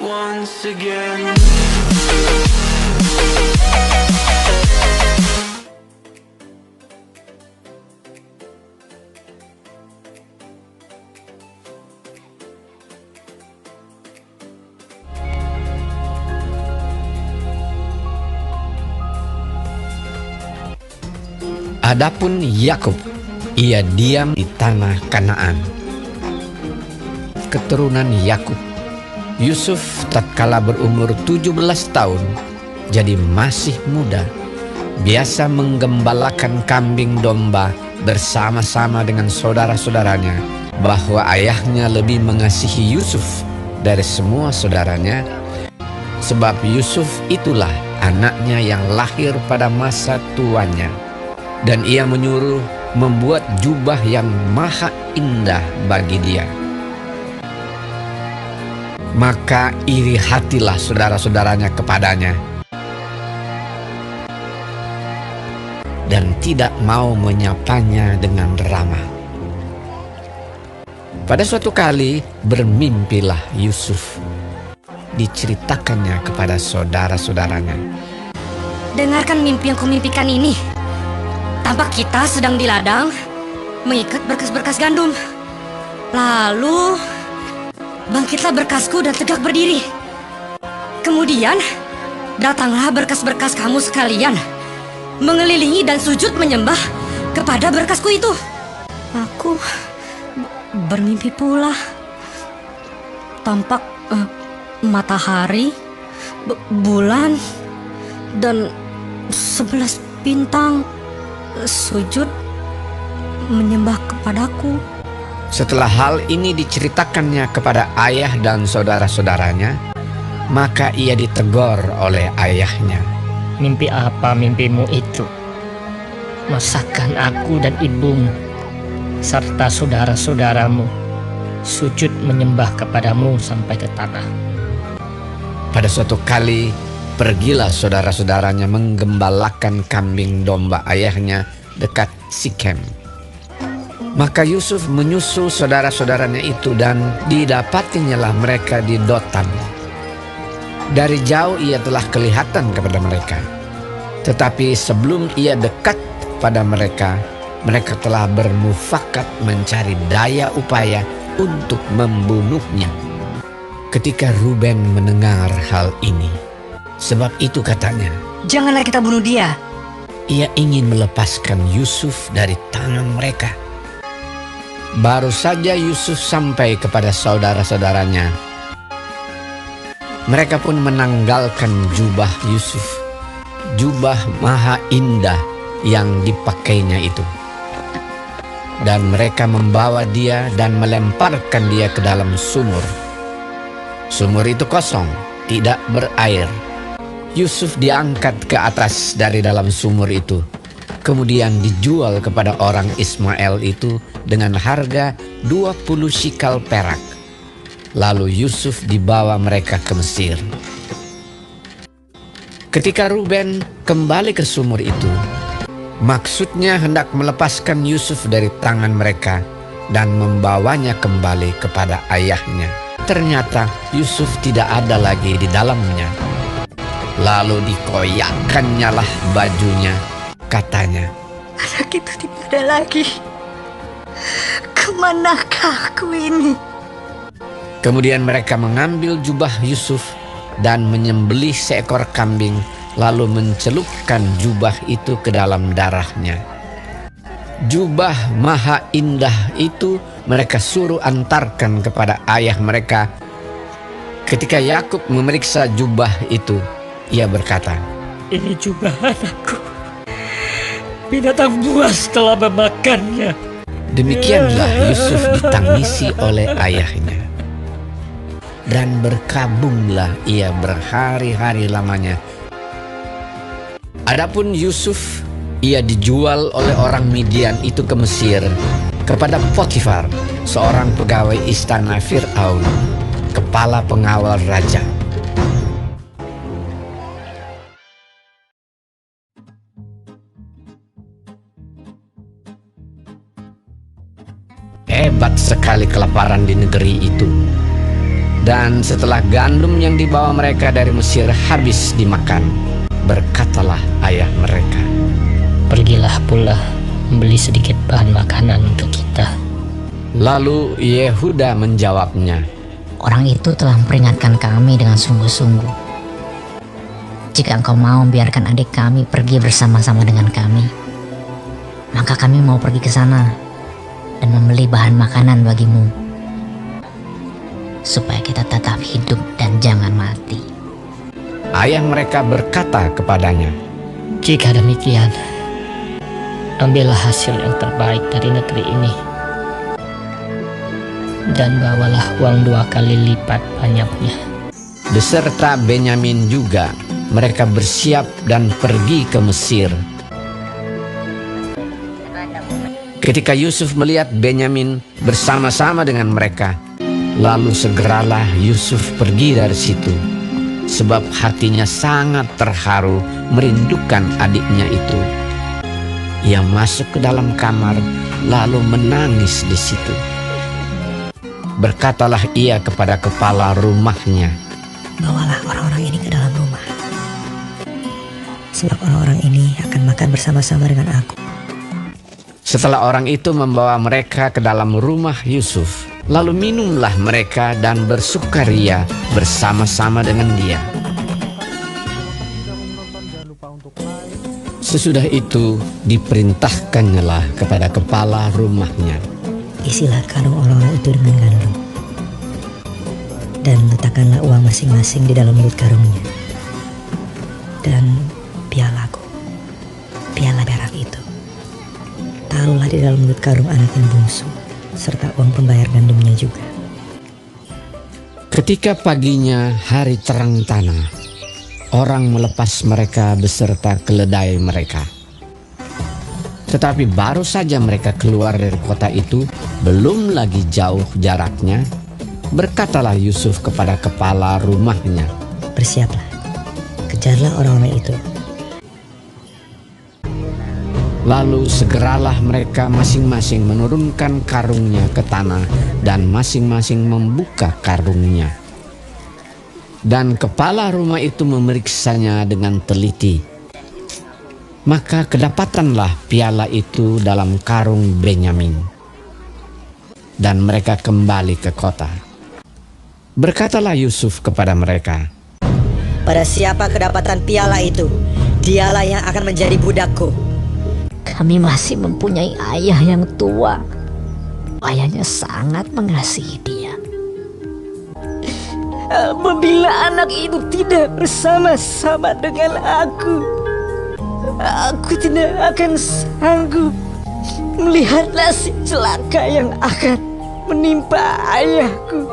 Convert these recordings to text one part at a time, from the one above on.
once again. Adapun Yakub, ia diam di tanah Kanaan. Keturunan Yakub, Yusuf tatkala berumur 17 tahun, jadi masih muda, biasa menggembalakan kambing domba bersama-sama dengan saudara-saudaranya, bahwa ayahnya lebih mengasihi Yusuf dari semua saudaranya, sebab Yusuf itulah anaknya yang lahir pada masa tuanya. Dan ia menyuruh membuat jubah yang maha indah bagi dia. Maka iri hatilah saudara-saudaranya kepadanya, dan tidak mau menyapanya dengan ramah. Pada suatu kali bermimpilah Yusuf. Diceritakannya kepada saudara-saudaranya. Dengarkan mimpi yang kumimpikan ini. Tampak kita sedang di ladang mengikat berkas-berkas gandum. Lalu bangkitlah berkasku dan tegak berdiri. Kemudian datanglah berkas-berkas kamu sekalian, mengelilingi dan sujud menyembah kepada berkasku itu. Aku bermimpi pula. Tampak matahari, bulan, dan 11 bintang sujud menyembah kepadaku. Setelah hal ini diceritakannya kepada ayah dan saudara-saudaranya, maka ia ditegur oleh ayahnya. Mimpi apa mimpimu itu? Masakan aku dan ibumu serta saudara-saudaramu sujud menyembah kepadamu sampai ke tanah. Pada suatu kali pergilah saudara-saudaranya menggembalakan kambing domba ayahnya dekat Sikem. Maka Yusuf menyusul saudara-saudaranya itu, dan didapatinyalah mereka di Dotan. Dari jauh ia telah kelihatan kepada mereka, tetapi sebelum ia dekat pada mereka, mereka telah bermufakat mencari daya upaya untuk membunuhnya. Ketika Ruben mendengar hal ini, sebab itu katanya, Janganlah kita bunuh dia. ia ingin melepaskan Yusuf dari tangan mereka. Baru saja Yusuf sampai kepada saudara-saudaranya, mereka pun menanggalkan jubah Yusuf, jubah maha indah yang dipakainya itu. Dan mereka membawa dia dan melemparkan dia ke dalam sumur. Sumur itu kosong, tidak berair. Yusuf diangkat ke atas dari dalam sumur itu, kemudian dijual kepada orang Ismail itu dengan harga 20 shikal perak. Lalu Yusuf dibawa mereka ke Mesir. Ketika Ruben kembali ke sumur itu, maksudnya hendak melepaskan Yusuf dari tangan mereka dan membawanya kembali kepada ayahnya. Ternyata Yusuf tidak ada lagi di dalamnya. Lalu dikoyakkannya lah bajunya, katanya, Anak itu tidak ada lagi. Kemanakah aku ini? Kemudian mereka mengambil jubah Yusuf dan menyembelih seekor kambing, lalu mencelupkan jubah itu ke dalam darahnya. Jubah maha indah itu mereka suruh antarkan kepada ayah mereka. Ketika Yakub memeriksa jubah itu, ia berkata, Ini jubah anakku. Binatang buas telah memakannya. Demikianlah Yusuf ditangisi oleh ayahnya. Dan berkabunglah ia berhari-hari lamanya. Adapun Yusuf, ia dijual oleh orang Midian itu ke Mesir, kepada Potifar, seorang pegawai istana Fir'aun, kepala pengawal raja. Hebat sekali kelaparan di negeri itu. Dan setelah gandum yang dibawa mereka dari Mesir habis dimakan, berkatalah ayah mereka, Pergilah pula membeli sedikit bahan makanan untuk kita. Lalu Yehuda menjawabnya, Orang itu telah memperingatkan kami dengan sungguh-sungguh. Jika engkau mau biarkan adik kami pergi bersama-sama dengan kami, maka kami mau pergi ke sana dan membeli bahan makanan bagimu, supaya kita tetap hidup dan jangan mati. ayah mereka berkata kepadanya, Jika demikian, ambillah hasil yang terbaik dari negeri ini, dan bawalah uang 2 kali lipat banyaknya. beserta Benyamin juga. Mereka bersiap dan pergi ke Mesir. Ketika Yusuf melihat Benyamin bersama-sama dengan mereka, lalu segeralah Yusuf pergi dari situ, sebab hatinya sangat terharu merindukan adiknya itu. Ia masuk ke dalam kamar lalu menangis di situ. Berkatalah ia kepada kepala rumahnya, Bawalah orang-orang ini ke dalam rumah, sebab orang-orang ini akan makan bersama-sama dengan aku. Setelah orang itu membawa mereka ke dalam rumah Yusuf, lalu minumlah mereka dan bersukaria bersama-sama dengan dia. Sesudah itu diperintahkannyalah kepada kepala rumahnya, Isilah karung orang-orang itu dengan gandum, dan letakkanlah uang masing-masing di dalam mulut karungnya. Dan pialaku, piala perak itu, taruhlah di dalam mulut karung anak yang bungsu, serta uang pembayar gandumnya juga. Ketika paginya hari terang tanah, orang melepas mereka beserta keledai mereka. Tetapi baru saja mereka keluar dari kota itu, belum lagi jauh jaraknya, berkatalah Yusuf kepada kepala rumahnya, Bersiaplah, kejarlah orang-orang itu. Lalu segeralah mereka masing-masing menurunkan karungnya ke tanah dan masing-masing membuka karungnya. Dan kepala rumah itu memeriksanya dengan teliti. Maka kedapatanlah piala itu dalam karung Benyamin. Dan mereka kembali ke kota. Berkatalah Yusuf kepada mereka, Pada siapa kedapatan piala itu, dialah yang akan menjadi budakku. Kami masih mempunyai ayah yang tua. Ayahnya sangat mengasihi dia. Apabila anak itu tidak bersama-sama dengan aku tidak akan sanggup melihat nasib celaka yang akan menimpa ayahku.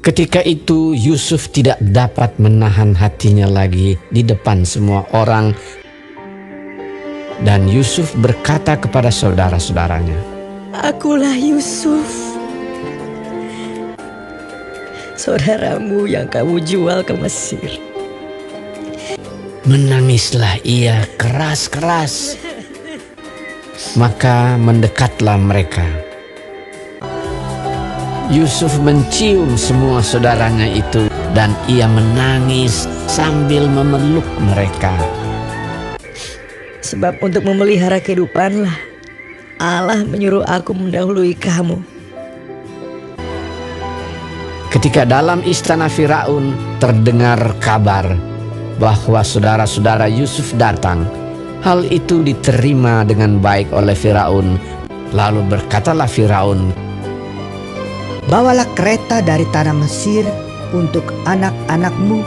ketika itu Yusuf tidak dapat menahan hatinya lagi di depan semua orang. Dan Yusuf berkata kepada saudara-saudaranya, Akulah Yusuf, saudaramu yang kamu jual ke Mesir. Menangislah ia keras-keras. Maka mendekatlah mereka. Yusuf mencium semua saudaranya itu dan ia menangis sambil memeluk mereka. Sebab untuk memelihara kehidupanlah Allah menyuruh aku mendahului kamu. Ketika dalam istana Firaun terdengar kabar bahwa saudara-saudara Yusuf datang, hal itu diterima dengan baik oleh Firaun. Lalu berkatalah Firaun, Bawalah kereta dari tanah Mesir untuk anak-anakmu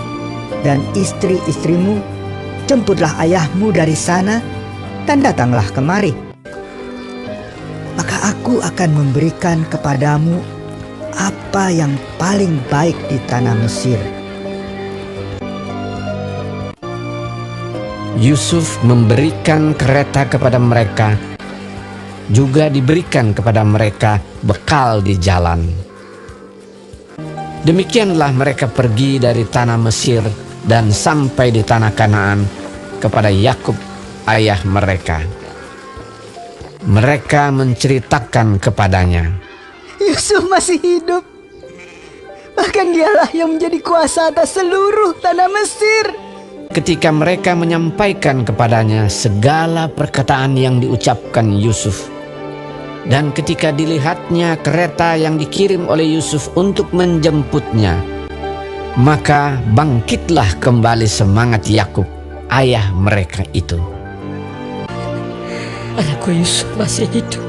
dan istri-istrimu. Jemputlah ayahmu dari sana dan datanglah kemari. Maka aku akan memberikan kepadamu apa yang paling baik di tanah Mesir. Yusuf memberikan kereta kepada mereka, juga diberikan kepada mereka bekal di jalan. Demikianlah mereka pergi dari tanah Mesir dan sampai di tanah Kanaan kepada Yakub ayah mereka. Mereka menceritakan kepadanya, Yusuf masih hidup. Bahkan dialah yang menjadi kuasa atas seluruh tanah Mesir. Ketika mereka menyampaikan kepadanya segala perkataan yang diucapkan Yusuf, dan ketika dilihatnya kereta yang dikirim oleh Yusuf untuk menjemputnya, maka bangkitlah kembali semangat Yakub, ayah mereka itu. Anakku Yusuf masih hidup.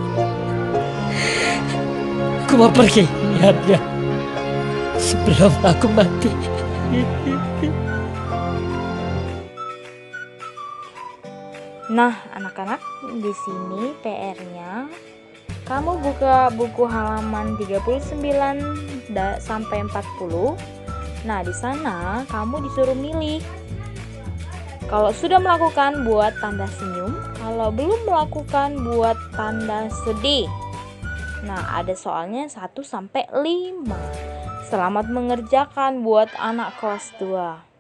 Aku mau pergi lihatnya sebelum aku mati. Nah, anak-anak, di sini PR-nya kamu buka buku halaman 39 sampai 40. Nah, di sana kamu disuruh milih. Kalau sudah melakukan, buat tanda senyum. Kalau belum melakukan, buat tanda sedih. Nah, ada soalnya 1 sampai 5. Selamat mengerjakan buat anak kelas 2.